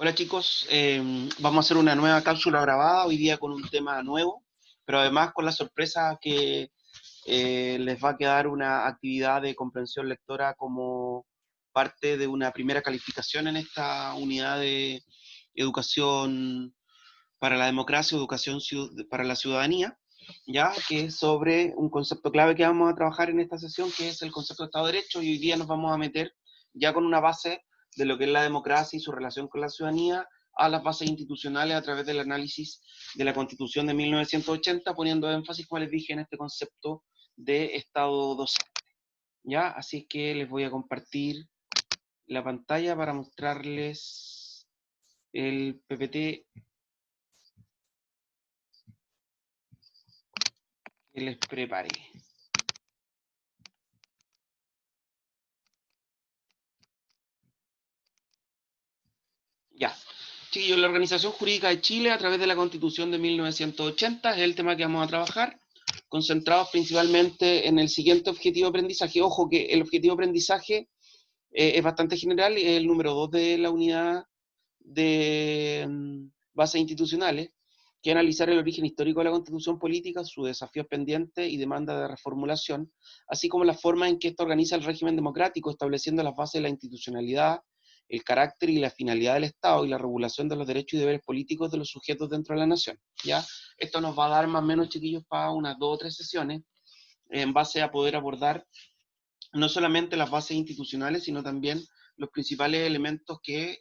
Hola chicos, vamos a hacer una nueva cápsula grabada hoy día con un tema nuevo, pero además con la sorpresa que les va a quedar una actividad de comprensión lectora como parte de una primera calificación en esta unidad de educación para la democracia, educación para la ciudadanía, ya que es sobre un concepto clave que vamos a trabajar en esta sesión, que es el concepto de Estado de Derecho, y hoy día nos vamos a meter ya con una base de lo que es la democracia y su relación con la ciudadanía, a las bases institucionales a través del análisis de la Constitución de 1980, poniendo énfasis, como les dije, en este concepto de Estado docente. ¿Ya? Así que les voy a compartir la pantalla para mostrarles el PPT que les preparé. Ya. Chiquillos, la Organización Jurídica de Chile, a través de la Constitución de 1980, es el tema que vamos a trabajar, concentrados principalmente en el siguiente objetivo de aprendizaje. Ojo que el objetivo de aprendizaje es bastante general, es el número 2 de la unidad de bases institucionales, que analizar el origen histórico de la Constitución política, sus desafíos pendientes y demanda de reformulación, así como la forma en que esto organiza el régimen democrático, estableciendo las bases de la institucionalidad, el carácter y la finalidad del Estado y la regulación de los derechos y deberes políticos de los sujetos dentro de la nación. ¿Ya? Esto nos va a dar más o menos, chiquillos, para unas 2 o 3 sesiones, en base a poder abordar no solamente las bases institucionales, sino también los principales elementos que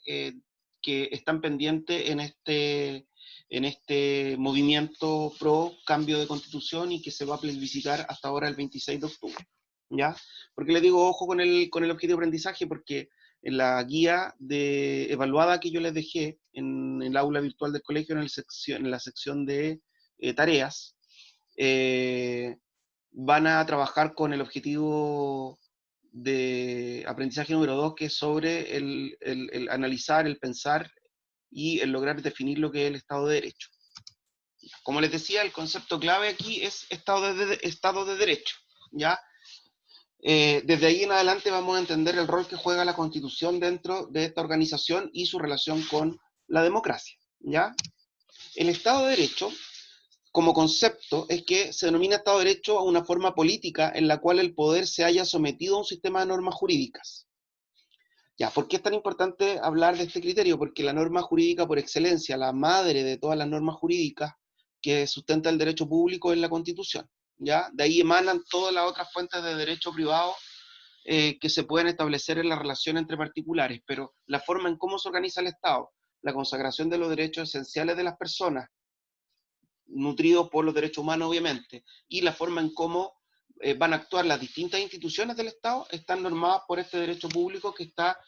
están pendientes en este movimiento pro cambio de constitución y que se va a plebiscitar hasta ahora el 26 de octubre. ¿Ya? Porque les digo ojo con el objetivo de aprendizaje, porque en la guía evaluada que yo les dejé en el aula virtual del colegio, en la sección de tareas, eh, van a trabajar con el objetivo de aprendizaje número 2, que es sobre el analizar, el pensar y el lograr definir lo que es el Estado de Derecho. Como les decía, el concepto clave aquí es Estado de Derecho. ¿Ya? Desde ahí en adelante vamos a entender el rol que juega la Constitución dentro de esta organización y su relación con la democracia. ¿Ya? El Estado de Derecho como concepto es que se denomina Estado de Derecho a una forma política en la cual el poder se haya sometido a un sistema de normas jurídicas. Ya, ¿por qué es tan importante hablar de este criterio? Porque la norma jurídica por excelencia, la madre de todas las normas jurídicas que sustenta el derecho público, es la Constitución. ¿Ya? De ahí emanan todas las otras fuentes de derecho privado que se pueden establecer en la relación entre particulares, pero la forma en cómo se organiza el Estado, la consagración de los derechos esenciales de las personas, nutridos por los derechos humanos, obviamente, y la forma en cómo van a actuar las distintas instituciones del Estado están normadas por este derecho público que está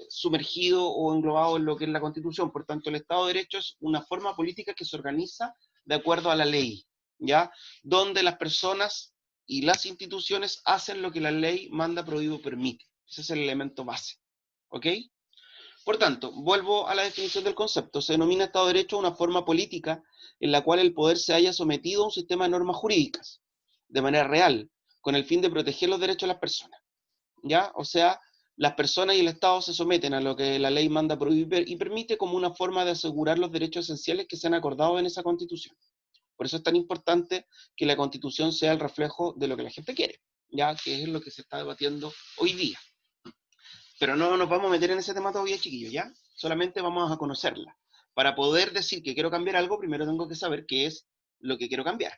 sumergido o englobado en lo que es la Constitución. Por tanto, el Estado de Derecho es una forma política que se organiza de acuerdo a la ley, ¿ya? Donde las personas y las instituciones hacen lo que la ley manda, prohíbe o permite. Ese es el elemento base, ¿ok? Por tanto, vuelvo a la definición del concepto. Se denomina Estado de Derecho una forma política en la cual el poder se haya sometido a un sistema de normas jurídicas, de manera real, con el fin de proteger los derechos de las personas. ¿Ya? O sea, las personas y el Estado se someten a lo que la ley manda prohibir y permite como una forma de asegurar los derechos esenciales que se han acordado en esa Constitución. Por eso es tan importante que la Constitución sea el reflejo de lo que la gente quiere, ya que es lo que se está debatiendo hoy día. Pero no nos vamos a meter en ese tema todavía, chiquillos, ¿ya? Solamente vamos a conocerla. Para poder decir que quiero cambiar algo, primero tengo que saber qué es lo que quiero cambiar.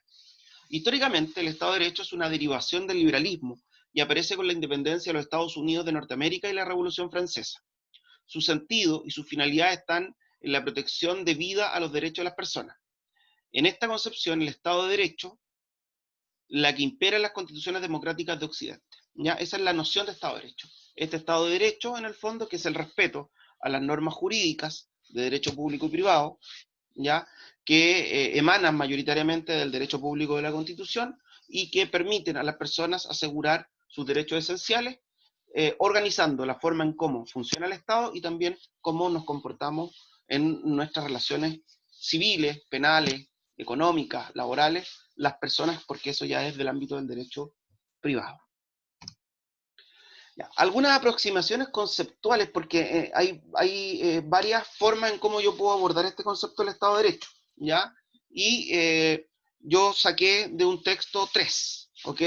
Históricamente, el Estado de Derecho es una derivación del liberalismo y aparece con la independencia de los Estados Unidos de Norteamérica y la Revolución Francesa. Su sentido y su finalidad están en la protección de vida a los derechos de las personas. En esta concepción, el Estado de Derecho, la que impera en las constituciones democráticas de Occidente. ¿Ya? Esa es la noción de Estado de Derecho. Este Estado de Derecho, en el fondo, que es el respeto a las normas jurídicas de derecho público y privado, ¿ya? Que emanan mayoritariamente del derecho público de la Constitución y que permiten a las personas asegurar sus derechos esenciales, organizando la forma en cómo funciona el Estado y también cómo nos comportamos en nuestras relaciones civiles, penales, económicas, laborales, las personas, porque eso ya es del ámbito del derecho privado. Ya, algunas aproximaciones conceptuales, porque hay varias formas en cómo yo puedo abordar este concepto del Estado de Derecho, ¿ya? Y yo saqué de un texto tres, ¿ok?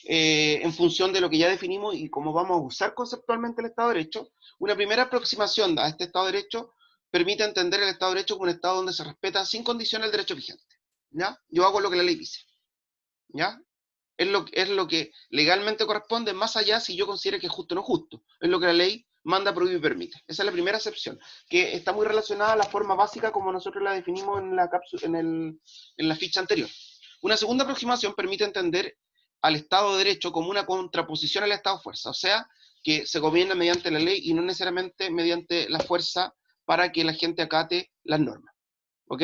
En función de lo que ya definimos y cómo vamos a usar conceptualmente el Estado de Derecho. Una primera aproximación a este Estado de Derecho permite entender el Estado de Derecho como un Estado donde se respeta sin condición el derecho vigente, ¿ya? Yo hago lo que la ley dice, ¿ya? Es lo que legalmente corresponde, más allá si yo considero que es justo o no justo. Es lo que la ley manda, prohíbe y permite. Esa es la primera acepción, que está muy relacionada a la forma básica como nosotros la definimos en la, en la ficha anterior. Una segunda aproximación permite entender al Estado de Derecho como una contraposición al Estado de Fuerza, o sea, que se gobierna mediante la ley y no necesariamente mediante la fuerza para que la gente acate las normas. ¿Ok?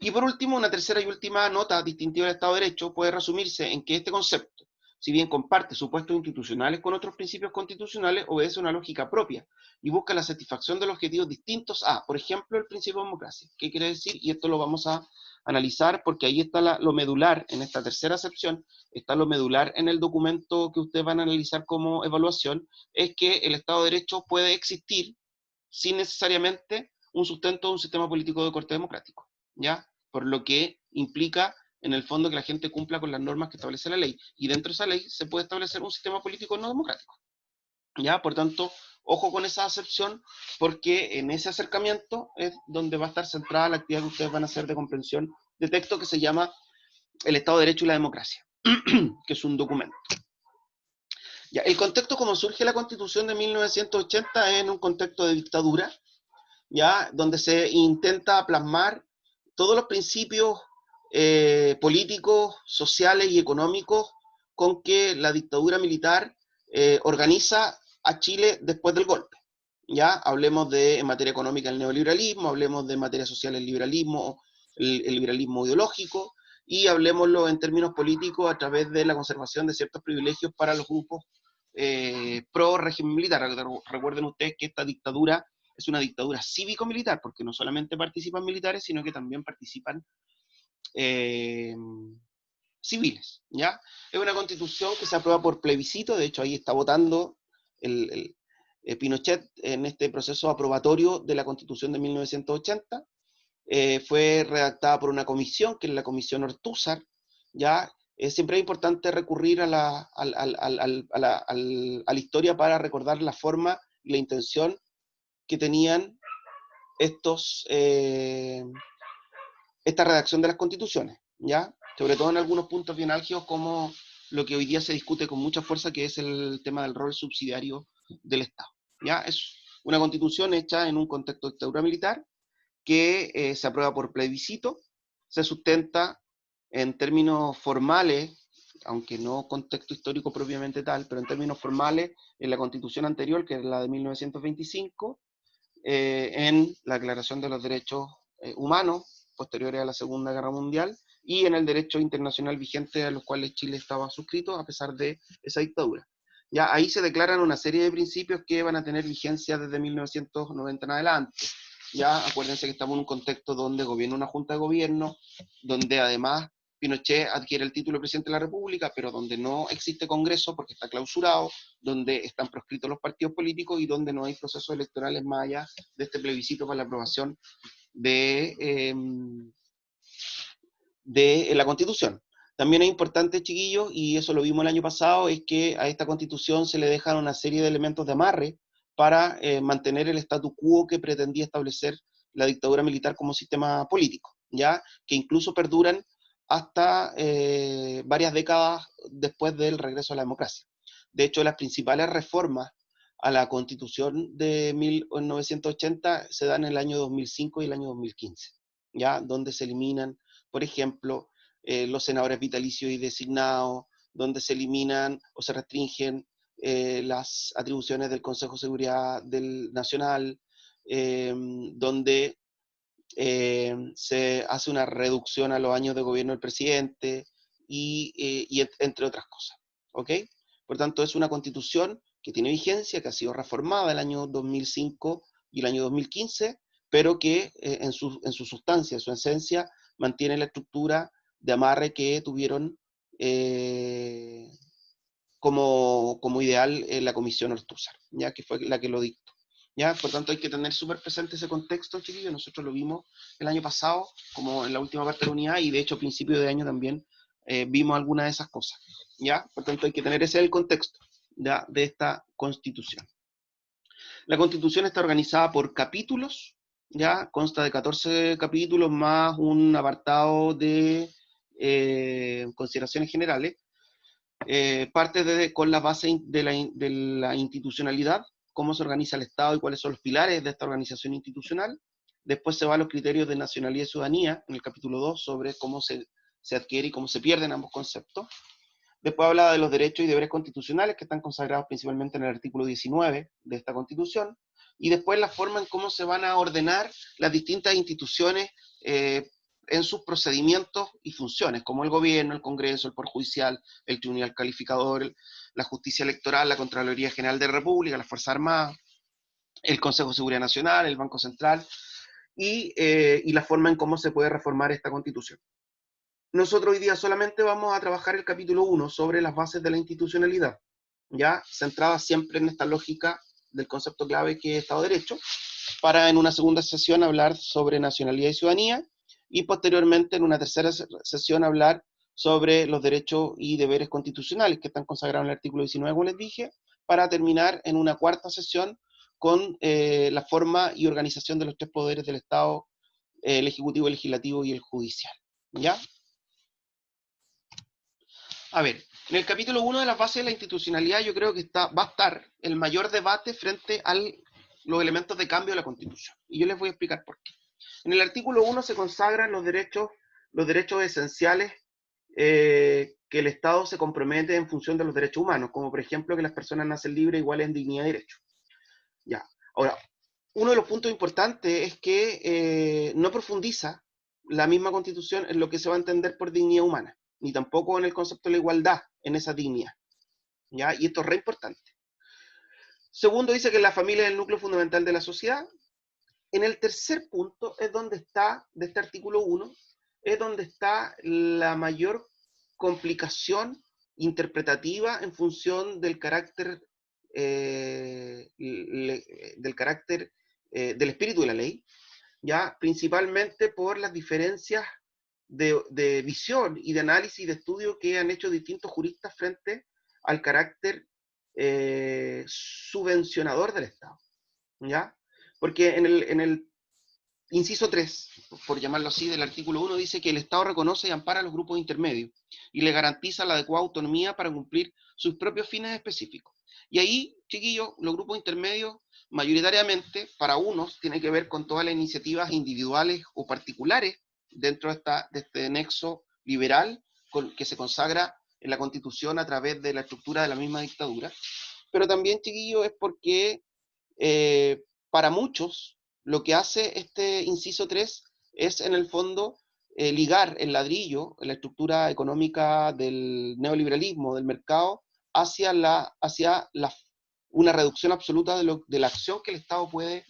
Y por último, una tercera y última nota distintiva del Estado de Derecho puede resumirse en que este concepto, si bien comparte supuestos institucionales con otros principios constitucionales, obedece una lógica propia y busca la satisfacción de los objetivos distintos a, por ejemplo, el principio de democracia. ¿Qué quiere decir? Y esto lo vamos a analizar porque ahí está lo medular, en esta tercera acepción, está lo medular en el documento que ustedes van a analizar como evaluación, es que el Estado de Derecho puede existir sin necesariamente un sustento de un sistema político de corte democrático, ¿ya? Por lo que implica, en el fondo, que la gente cumpla con las normas que establece la ley, y dentro de esa ley se puede establecer un sistema político no democrático, ¿ya? Por tanto, ojo con esa acepción, porque en ese acercamiento es donde va a estar centrada la actividad que ustedes van a hacer de comprensión de texto que se llama El Estado de Derecho y la Democracia, que es un documento. Ya, el contexto como surge la Constitución de 1980 es en un contexto de dictadura, ¿ya? Donde se intenta plasmar todos los principios políticos, sociales y económicos con que la dictadura militar organiza a Chile después del golpe. ¿Ya? Hablemos de, en materia económica, el neoliberalismo, hablemos de en materia social, el liberalismo, el liberalismo ideológico, y hablemoslo en términos políticos a través de la conservación de ciertos privilegios para los grupos pro régimen militar. Recuerden ustedes que esta dictadura es una dictadura cívico-militar, porque no solamente participan militares, sino que también participan eh, civiles, ¿ya? Es una constitución que se aprueba por plebiscito, de hecho ahí está votando Pinochet en este proceso aprobatorio de la constitución de 1980, fue redactada por una comisión, que es la comisión Ortúzar, ¿ya? Siempre es importante recurrir a la historia para recordar la forma y la intención que tenían esta redacción de las constituciones, ¿ya? Sobre todo en algunos puntos bien álgidos como lo que hoy día se discute con mucha fuerza, que es el tema del rol subsidiario del Estado, ¿ya? Es una constitución hecha en un contexto de dictadura militar que se aprueba por plebiscito, se sustenta en términos formales, aunque no contexto histórico propiamente tal, pero en términos formales en la constitución anterior, que es la de 1925, en la Declaración de los Derechos Humanos posteriores a la Segunda Guerra Mundial y en el derecho internacional vigente a los cuales Chile estaba suscrito a pesar de esa dictadura. Ya ahí se declaran una serie de principios que van a tener vigencia desde 1990 en adelante. Ya acuérdense que estamos en un contexto donde gobierna una junta de gobierno, donde además Pinochet adquiere el título de presidente de la República, pero donde no existe Congreso porque está clausurado, donde están proscritos los partidos políticos y donde no hay procesos electorales más allá de este plebiscito para la aprobación de la Constitución. También es importante, chiquillos, y eso lo vimos el año pasado, es que a esta Constitución se le dejan una serie de elementos de amarre para mantener el statu quo que pretendía establecer la dictadura militar como sistema político, ¿ya? Que incluso perduran hasta varias décadas después del regreso a la democracia. De hecho, las principales reformas a la Constitución de 1980 se dan en el año 2005 y el año 2015, ¿ya? Donde se eliminan, por ejemplo, los senadores vitalicios y designados, donde se eliminan o se restringen las atribuciones del Consejo de Seguridad Nacional, donde se hace una reducción a los años de gobierno del presidente y entre otras cosas. ¿Ok? Por tanto, es una constitución que tiene vigencia, que ha sido reformada el año 2005 y el año 2015, pero que en su sustancia, en su esencia, mantiene la estructura de amarre que tuvieron como ideal la Comisión Ortúzar, ya que fue la que lo dictó. ¿Ya? Por tanto, hay que tener súper presente ese contexto, chiquillos. Nosotros lo vimos el año pasado, como en la última parte de la unidad, y de hecho a principio de año también vimos algunas de esas cosas. ¿Ya? Por tanto, hay que tener ese el contexto, ¿ya?, de esta Constitución. La Constitución está organizada por capítulos, ¿ya? Consta de 14 capítulos más un apartado de consideraciones generales. Parte con la base de la institucionalidad, cómo se organiza el Estado y cuáles son los pilares de esta organización institucional. Después se va a los criterios de nacionalidad y ciudadanía, en el capítulo 2, sobre cómo se adquiere y cómo se pierden ambos conceptos. Después habla de los derechos y deberes constitucionales, que están consagrados principalmente en el artículo 19 de esta Constitución, y después la forma en cómo se van a ordenar las distintas instituciones en sus procedimientos y funciones, como el gobierno, el Congreso, el Poder Judicial, el Tribunal Calificador, la Justicia Electoral, la Contraloría General de la República, las Fuerzas Armadas, el Consejo de Seguridad Nacional, el Banco Central, y la forma en cómo se puede reformar esta Constitución. Nosotros hoy día solamente vamos a trabajar el capítulo 1 sobre las bases de la institucionalidad, ya centrada siempre en esta lógica del concepto clave que es Estado de Derecho, para en una segunda sesión hablar sobre nacionalidad y ciudadanía, y posteriormente en una tercera sesión hablar sobre los derechos y deberes constitucionales que están consagrados en el artículo 19, como les dije, para terminar en una cuarta sesión con la forma y organización de los tres poderes del Estado, el Ejecutivo, el Legislativo y el Judicial. ¿Ya? A ver, en el capítulo 1 de las bases de la institucionalidad yo creo que va a estar el mayor debate frente a los elementos de cambio de la Constitución. Y yo les voy a explicar por qué. En el artículo 1 se consagran los derechos esenciales que el Estado se compromete en función de los derechos humanos, como por ejemplo que las personas nacen libres, iguales en dignidad y derecho. Ya. Ahora, uno de los puntos importantes es que no profundiza la misma Constitución en lo que se va a entender por dignidad humana, ni tampoco en el concepto de la igualdad en esa dignidad. ¿Ya? Y esto es re importante. Segundo, dice que la familia es el núcleo fundamental de la sociedad. En el tercer punto es donde está, de este artículo 1, es donde está la mayor complicación interpretativa en función del carácter del espíritu de la ley, ya principalmente por las diferencias de visión y de análisis y de estudio que han hecho distintos juristas frente al carácter subvencionador del Estado, ¿ya? Porque en el inciso 3, por llamarlo así, del artículo 1, dice que el Estado reconoce y ampara a los grupos intermedios y le garantiza la adecuada autonomía para cumplir sus propios fines específicos. Y ahí, chiquillos, los grupos intermedios, mayoritariamente, para unos, tiene que ver con todas las iniciativas individuales o particulares dentro de este nexo liberal que se consagra en la Constitución a través de la estructura de la misma dictadura. Pero también, chiquillos, es porque para muchos lo que hace este inciso 3 es en el fondo ligar el ladrillo, la estructura económica del neoliberalismo, del mercado, hacia una reducción absoluta de la acción que el Estado puede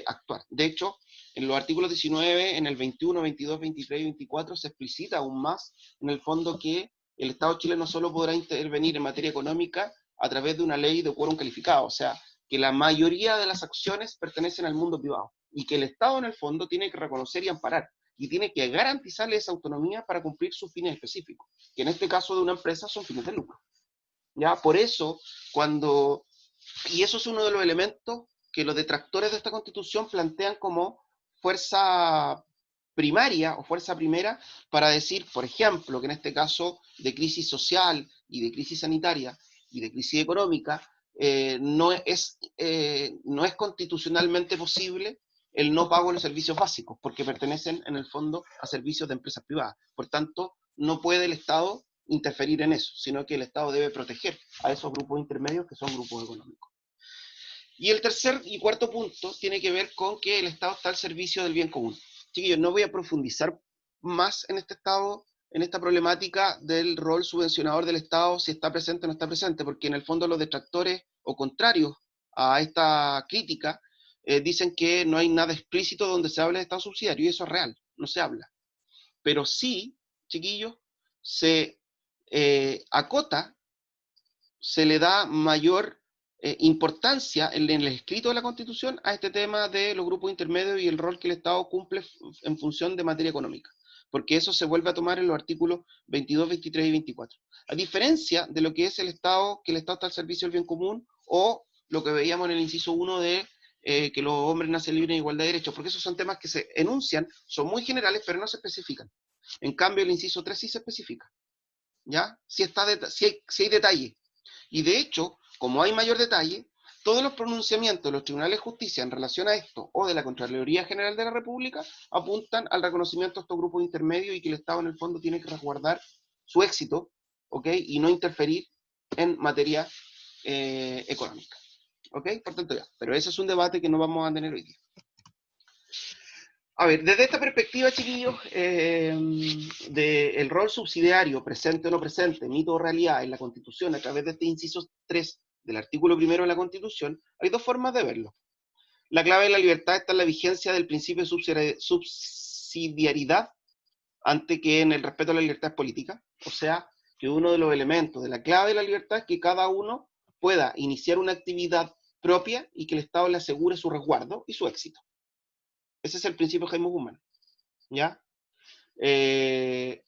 actuar. De hecho, en los artículos 19, en el 21, 22, 23 y 24 se explicita aún más, en el fondo, que el Estado chileno solo podrá intervenir en materia económica a través de una ley de quórum calificado, o sea, que la mayoría de las acciones pertenecen al mundo privado y que el Estado en el fondo tiene que reconocer y amparar y tiene que garantizarle esa autonomía para cumplir sus fines específicos, que en este caso de una empresa son fines de lucro. ¿Ya? Por eso, y eso es uno de los elementos que los detractores de esta Constitución plantean como fuerza primaria o fuerza primera para decir, por ejemplo, que en este caso de crisis social y de crisis sanitaria y de crisis económica, no es constitucionalmente posible el no pago de los servicios básicos, porque pertenecen en el fondo a servicios de empresas privadas. Por tanto, no puede el Estado interferir en eso, sino que el Estado debe proteger a esos grupos intermedios que son grupos económicos. Y el tercer y cuarto punto tiene que ver con que el Estado está al servicio del bien común. Chiquillos, no voy a profundizar más en esta problemática del rol subvencionador del Estado, si está presente o no está presente, porque en el fondo los detractores o contrarios a esta crítica dicen que no hay nada explícito donde se hable de Estado subsidiario, y eso es real, no se habla. Pero sí, chiquillos, se acota se le da mayor importancia en el escrito de la Constitución a este tema de los grupos intermedios y el rol que el Estado cumple en función de materia económica, porque eso se vuelve a tomar en los artículos 22, 23 y 24. A diferencia de lo que es el Estado, que el Estado está al servicio del bien común, o lo que veíamos en el inciso 1 de que los hombres nacen libres en igualdad de derechos, porque esos son temas que se enuncian, son muy generales, pero no se especifican. En cambio, el inciso 3 sí se especifica, ¿ya? Si hay detalle. Y de hecho, como hay mayor detalle, todos los pronunciamientos de los tribunales de justicia en relación a esto o de la Contraloría General de la República apuntan al reconocimiento de estos grupos intermedios y que el Estado en el fondo tiene que resguardar su éxito, ¿ok? Y no interferir en materia económica, ¿ok? Por tanto, ya. Pero ese es un debate que no vamos a tener hoy día. A ver, desde esta perspectiva, chiquillos, del rol subsidiario, presente o no presente, mito o realidad en la Constitución, a través de este inciso 3 del artículo 1 de la Constitución, hay dos formas de verlo. La clave de la libertad está en la vigencia del principio de subsidiariedad ante que en el respeto a la libertad política. O sea, que uno de los elementos de la clave de la libertad es que cada uno pueda iniciar una actividad propia y que el Estado le asegure su resguardo y su éxito. Ese es el principio de Jaime Guzmán, ¿ya? Les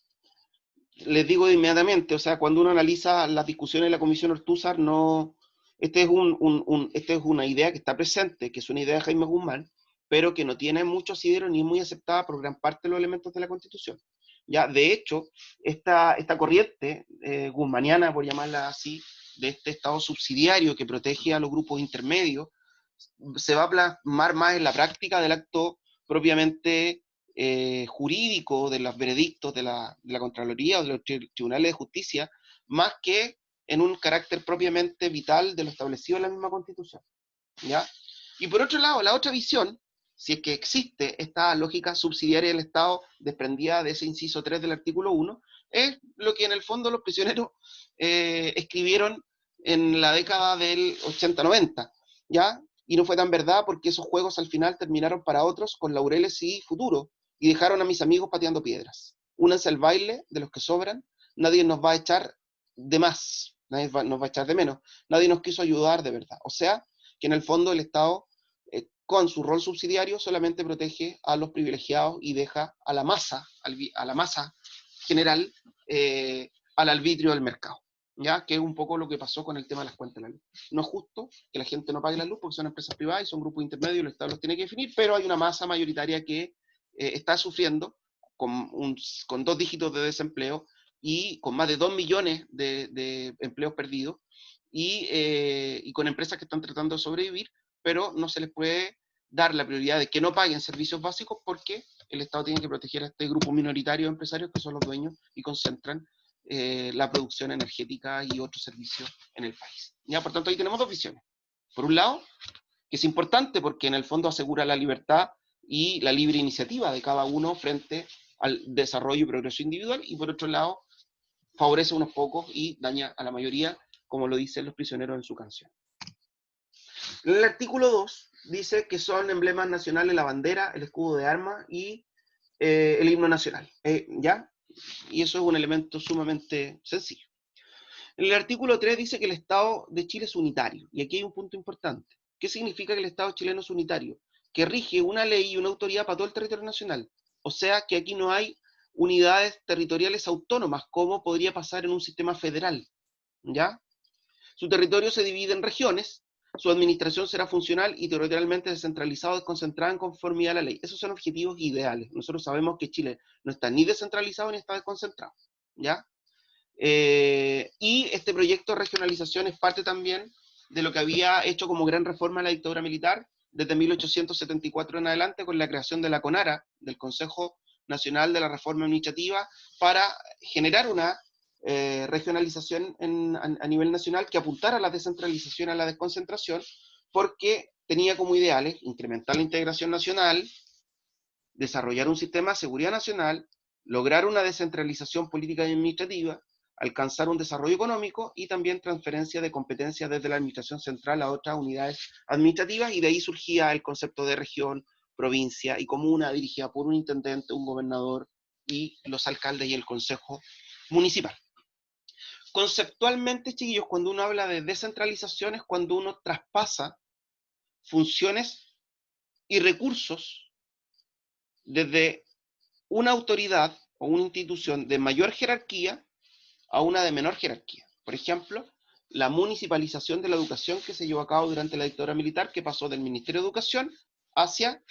digo de inmediatamente, o sea, cuando uno analiza las discusiones de la Comisión Ortúzar, no, este es una idea que está presente, que es una idea de Jaime Guzmán, pero que no tiene mucho asidero ni es muy aceptada por gran parte de los elementos de la Constitución. Ya, de hecho, esta corriente guzmaniana, por llamarla así, de este Estado subsidiario que protege a los grupos intermedios, se va a plasmar más en la práctica del acto propiamente jurídico, de los veredictos de la Contraloría o de los tribunales de justicia, más que en un carácter propiamente vital de lo establecido en la misma Constitución, ¿ya? Y por otro lado, la otra visión, si es que existe esta lógica subsidiaria del Estado desprendida de ese inciso 3 del artículo 1, es lo que en el fondo los prisioneros escribieron en la década del 80-90, ¿ya? Y no fue tan verdad porque esos juegos al final terminaron para otros con laureles y futuro, y dejaron a mis amigos pateando piedras. Únanse al baile de los que sobran, nadie nos va a echar de más, nadie nos va a echar de menos, nadie nos quiso ayudar de verdad. O sea, que en el fondo el Estado, con su rol subsidiario, solamente protege a los privilegiados y deja a la masa general al arbitrio del mercado, ¿ya? Que es un poco lo que pasó con el tema de las cuentas de la luz. No es justo que la gente no pague la luz porque son empresas privadas y son grupos intermedios y el Estado los tiene que definir, pero hay una masa mayoritaria que está sufriendo con 2 dígitos de desempleo y con más de 2 millones de empleos perdidos y con empresas que están tratando de sobrevivir, pero no se les puede dar la prioridad de que no paguen servicios básicos porque el Estado tiene que proteger a este grupo minoritario de empresarios que son los dueños y concentran la producción energética y otros servicios en el país. ¿Ya? Por tanto, ahí tenemos dos visiones. Por un lado, que es importante porque en el fondo asegura la libertad y la libre iniciativa de cada uno frente al desarrollo y progreso individual, y por otro lado, favorece a unos pocos y daña a la mayoría, como lo dicen los prisioneros en su canción. El artículo 2 dice que son emblemas nacionales la bandera, el escudo de armas y el himno nacional, ¿ya? Y eso es un elemento sumamente sencillo. En el artículo 3 dice que el Estado de Chile es unitario, y aquí hay un punto importante. ¿Qué significa que el Estado chileno es unitario? Que rige una ley y una autoridad para todo el territorio nacional. O sea que aquí no hay unidades territoriales autónomas, como podría pasar en un sistema federal, ¿ya? Su territorio se divide en regiones, su administración será funcional y territorialmente descentralizada o desconcentrada en conformidad a la ley. Esos son objetivos ideales. Nosotros sabemos que Chile no está ni descentralizado ni está desconcentrado, ¿ya? Y este proyecto de regionalización es parte también de lo que había hecho como gran reforma la dictadura militar desde 1874 en adelante con la creación de la CONARA, del Consejo Nacional de la Reforma Administrativa, para generar una regionalización a nivel nacional que apuntara a la descentralización, a la desconcentración, porque tenía como ideales incrementar la integración nacional, desarrollar un sistema de seguridad nacional, lograr una descentralización política y administrativa, alcanzar un desarrollo económico y también transferencia de competencias desde la administración central a otras unidades administrativas, y de ahí surgía el concepto de región, provincia y comuna dirigida por un intendente, un gobernador y los alcaldes y el consejo municipal. Conceptualmente, chiquillos, cuando uno habla de descentralización es cuando uno traspasa funciones y recursos desde una autoridad o una institución de mayor jerarquía a una de menor jerarquía. Por ejemplo, la municipalización de la educación que se llevó a cabo durante la dictadura militar, que pasó del Ministerio de Educación hacia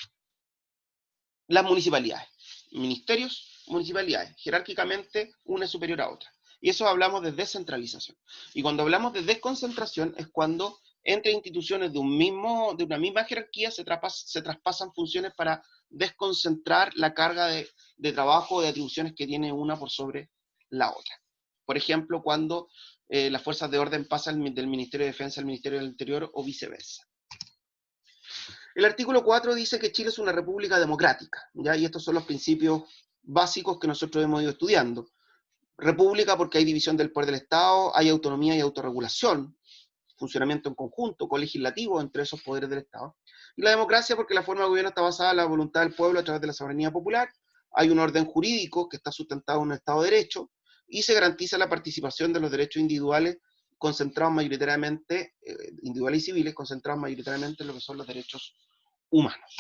las municipalidades. Ministerios, municipalidades. Jerárquicamente, una es superior a otra. Y eso hablamos de descentralización. Y cuando hablamos de desconcentración es cuando entre instituciones de una misma jerarquía se traspasan funciones para desconcentrar la carga de trabajo o de atribuciones que tiene una por sobre la otra. Por ejemplo, cuando las fuerzas de orden pasan del Ministerio de Defensa al Ministerio del Interior o viceversa. El artículo 4 dice que Chile es una república democrática, ¿ya? Y estos son los principios básicos que nosotros hemos ido estudiando. República porque hay división del poder del Estado, hay autonomía y autorregulación, funcionamiento en conjunto, colegislativo entre esos poderes del Estado. Y la democracia porque la forma de gobierno está basada en la voluntad del pueblo a través de la soberanía popular, hay un orden jurídico que está sustentado en un Estado de Derecho, y se garantiza la participación de los derechos individuales concentrados mayoritariamente, individuales y civiles, concentrados mayoritariamente en lo que son los derechos humanos.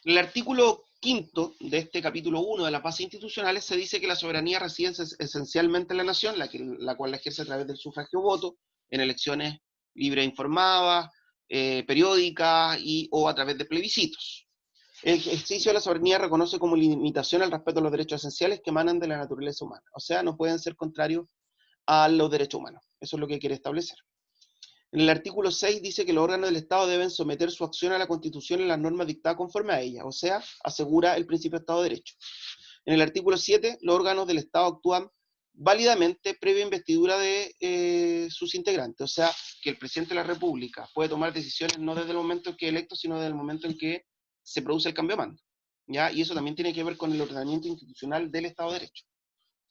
En el artículo 5 de este capítulo 1 de las bases institucionales se dice que la soberanía reside esencialmente en la nación, la cual la ejerce a través del sufragio voto, en elecciones libres e informadas, periódicas o a través de plebiscitos. El ejercicio de la soberanía reconoce como limitación el respeto a los derechos esenciales que emanan de la naturaleza humana. O sea, no pueden ser contrarios a los derechos humanos. Eso es lo que quiere establecer. En el artículo 6 dice que los órganos del Estado deben someter su acción a la Constitución y las normas dictadas conforme a ella, o sea, asegura el principio de Estado de Derecho. En el artículo 7, los órganos del Estado actúan válidamente previa investidura de sus integrantes, o sea, que el presidente de la República puede tomar decisiones no desde el momento en que es electo, sino desde el momento en que se produce el cambio de mando, ¿ya? Y eso también tiene que ver con el ordenamiento institucional del Estado de Derecho.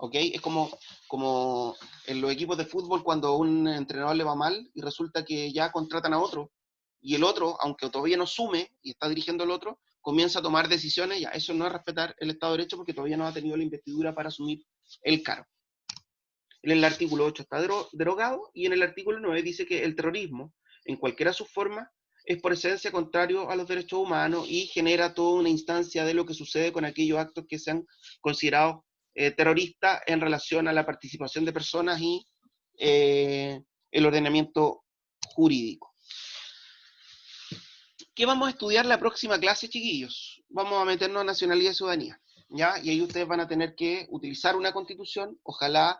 ¿Ok? Es como en los equipos de fútbol cuando a un entrenador le va mal y resulta que ya contratan a otro, y el otro, aunque todavía no sume y está dirigiendo al otro, comienza a tomar decisiones, ya eso no es respetar el Estado de Derecho porque todavía no ha tenido la investidura para asumir el cargo. En el artículo 8 está derogado, y en el artículo 9 dice que el terrorismo, en cualquiera de sus formas, es por esencia contrario a los derechos humanos y genera toda una instancia de lo que sucede con aquellos actos que sean considerados terroristas en relación a la participación de personas y el ordenamiento jurídico. ¿Qué vamos a estudiar la próxima clase, chiquillos? Vamos a meternos en nacionalidad y ciudadanía, ¿ya? Y ahí ustedes van a tener que utilizar una constitución, ojalá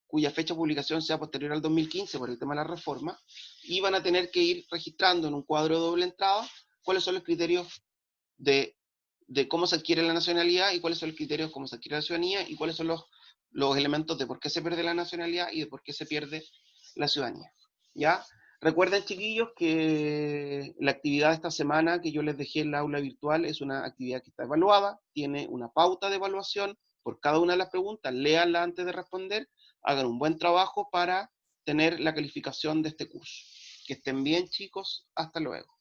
cuya fecha de publicación sea posterior al 2015 por el tema de la reforma, y van a tener que ir registrando en un cuadro de doble entrada cuáles son los criterios de cómo se adquiere la nacionalidad y cuáles son los criterios de cómo se adquiere la ciudadanía y cuáles son los elementos de por qué se pierde la nacionalidad y de por qué se pierde la ciudadanía, ¿ya? Recuerden, chiquillos, que la actividad de esta semana que yo les dejé en la aula virtual es una actividad que está evaluada, tiene una pauta de evaluación por cada una de las preguntas, léanla antes de responder, hagan un buen trabajo para tener la calificación de este curso. Que estén bien, chicos, hasta luego.